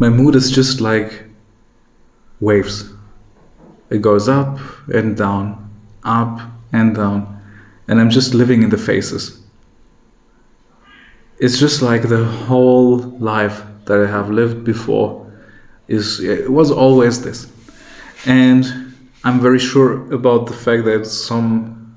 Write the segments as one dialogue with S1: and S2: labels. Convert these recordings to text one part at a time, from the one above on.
S1: my mood is just like waves. It goes up and down, up and down, and I'm just living in the phases. It's just like the whole life that I have lived before it was always this. And I'm very sure about the fact that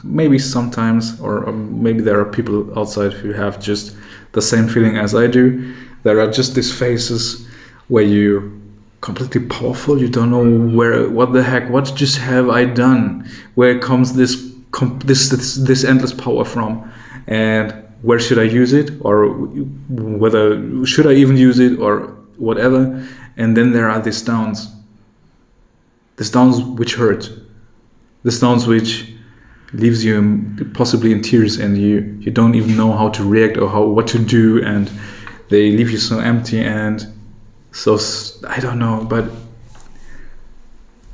S1: maybe sometimes, or maybe there are people outside who have just the same feeling as I do. There are just these phases where you're completely powerful. You don't know what just have I done? Where comes this endless power from? And where should I use it? Or whether should I even use it or whatever? And then there are these downs which hurt, these downs which leaves you possibly in tears, and you don't even know how to react or what to do, and they leave you so empty. And so I don't know, but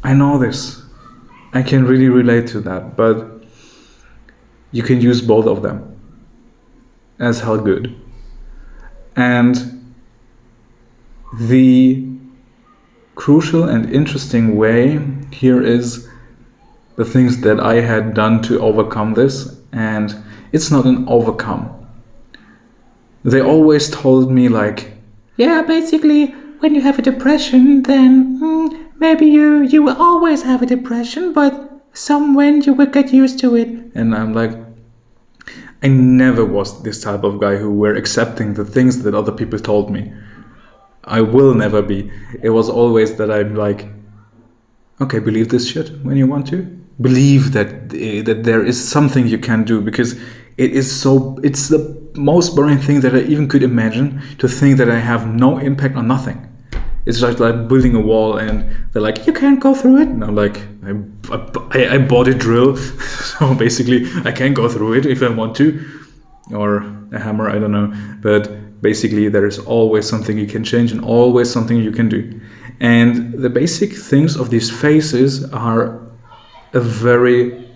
S1: I know this. I can really relate to that, but you can use both of them as hell good. And the crucial and interesting way here is the things that I had done to overcome this. And it's not an overcome. They always told me like, yeah, basically when you have a depression, then maybe you will always have a depression, but when you will get used to it. And I'm like, I never was this type of guy who were accepting the things that other people told me. I will never be. It was always that I'm like, okay, believe this shit when you want to. Believe that there is something you can do, because it's the most boring thing that I even could imagine, to think that I have no impact on nothing. It's like building a wall and they're like, you can't go through it. And I'm like, I bought a drill, so basically I can go through it if I want to, or a hammer, I don't know. But basically there is always something you can change and always something you can do. And the basic things of these phases are a very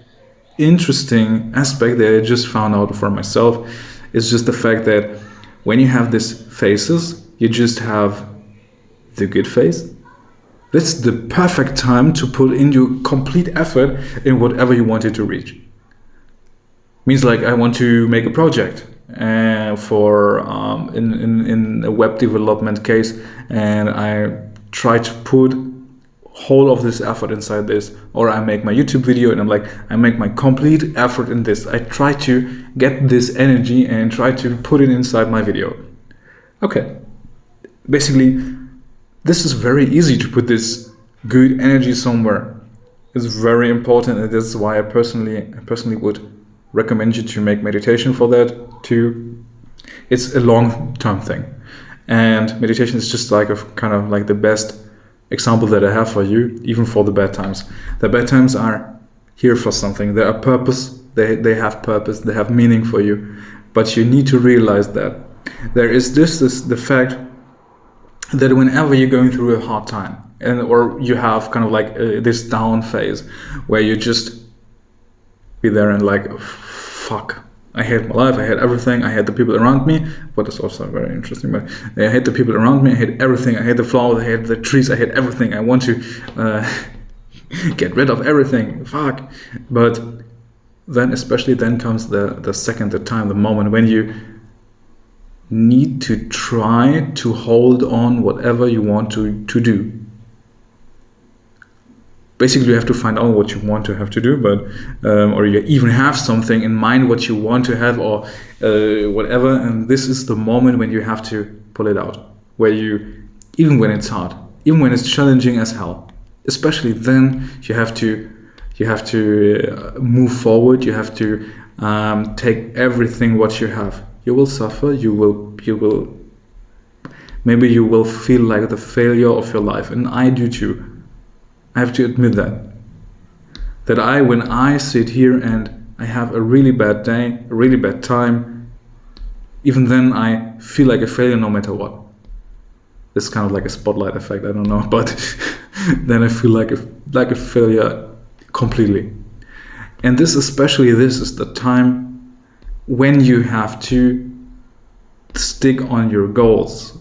S1: interesting aspect that I just found out for myself. It's just the fact that when you have these phases, you just have the good phase. That's the perfect time to put in your complete effort in whatever you wanted to reach. Means like I want to make a project for in a web development case, and I try to put whole of this effort inside this. Or I make my YouTube video and I'm like, I make my complete effort in this. I try to get this energy and try to put it inside my video. Okay, basically this is very easy to put this good energy somewhere. It's very important, and this is why I personally would recommend you to make meditation for that too. It's a long-term thing, and meditation is just like a kind of like the best example that I have for you, even for the bad times. The bad times are here for something. They are purpose. They have purpose. They have meaning for you. But you need to realize that there is the fact that whenever you're going through a hard time, or you have kind of like this down phase where you just be there and like, fuck, I hate my life, I hate everything, I hate the people around me. What is also very interesting, but I hate the people around me, I hate everything, I hate the flowers, I hate the trees, I hate everything. I want to get rid of everything, fuck. But then, especially then comes the time, the moment when you need to try to hold on whatever you want to do. Basically, you have to find out what you want to have to do, but or you even have something in mind what you want to have, or whatever. And this is the moment when you have to pull it out, where you, even when it's hard, even when it's challenging as hell, especially then you have to move forward. You have to take everything what you have. You will suffer. You will. Maybe you will feel like the failure of your life, and I do too. I have to admit that when I sit here and I have a really bad day, a really bad time, even then I feel like a failure no matter what. It's kind of like a spotlight effect, I don't know, but then I feel like a failure completely. And this is the time when you have to stick on your goals,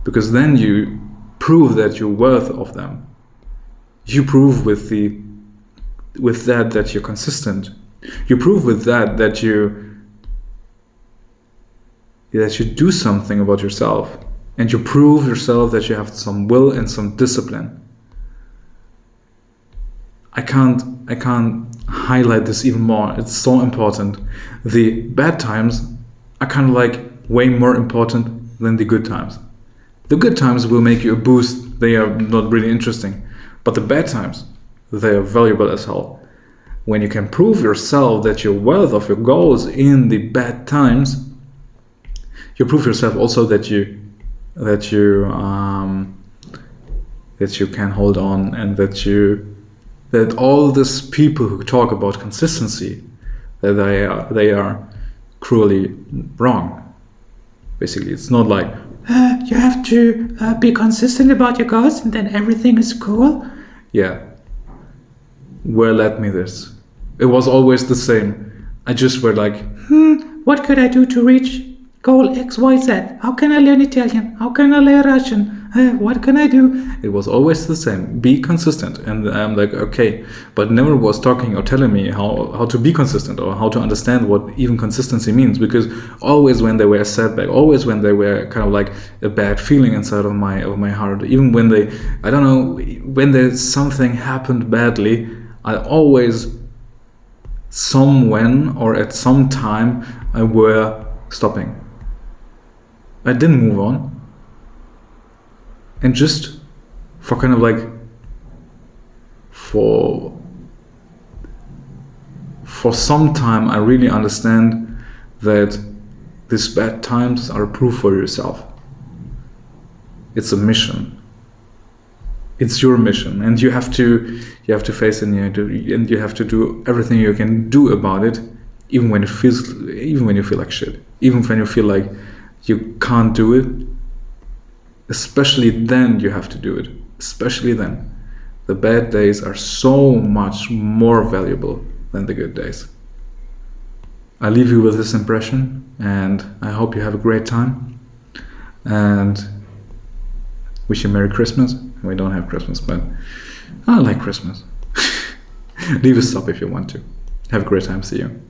S1: because then you prove that you're worth of them. You prove with that you're consistent. You prove with that you do something about yourself, and you prove yourself that you have some will and some discipline. I can't highlight this even more. It's so important. The bad times are kind of like way more important than the good times. The good times will make you a boost. They are not really interesting. But the bad times, they are valuable as hell. When you can prove yourself that you're worth of your goals in the bad times, you prove yourself also that you can hold on, and that all these people who talk about consistency, that they are cruelly wrong. Basically, it's not like you have to be consistent about your goals and then everything is cool. Yeah. Where led me this? It was always the same. I just were like, what could I do to reach goal XYZ? How can I learn Italian? How can I learn Russian? What can I do? It was always the same. Be consistent. And I'm like, okay, but never was talking or telling me how to be consistent or how to understand what even consistency means. Because always when there were a setback, always when there were kind of like a bad feeling inside of my heart, even when when there's something happened badly, I always somewhen or at some time I were stopping. I didn't move on. And just for kind of like for some time, I really understand that these bad times are a proof for yourself. It's a mission. It's your mission, and you have to face it, and you have to do everything you can do about it, even when you feel like shit, even when you feel like you can't do it. Especially then you have to do it. Especially then. The bad days are so much more valuable than the good days. I leave you with this impression, and I hope you have a great time. And wish you Merry Christmas. We don't have Christmas, but I like Christmas. Leave a sub if you want to. Have a great time. See you.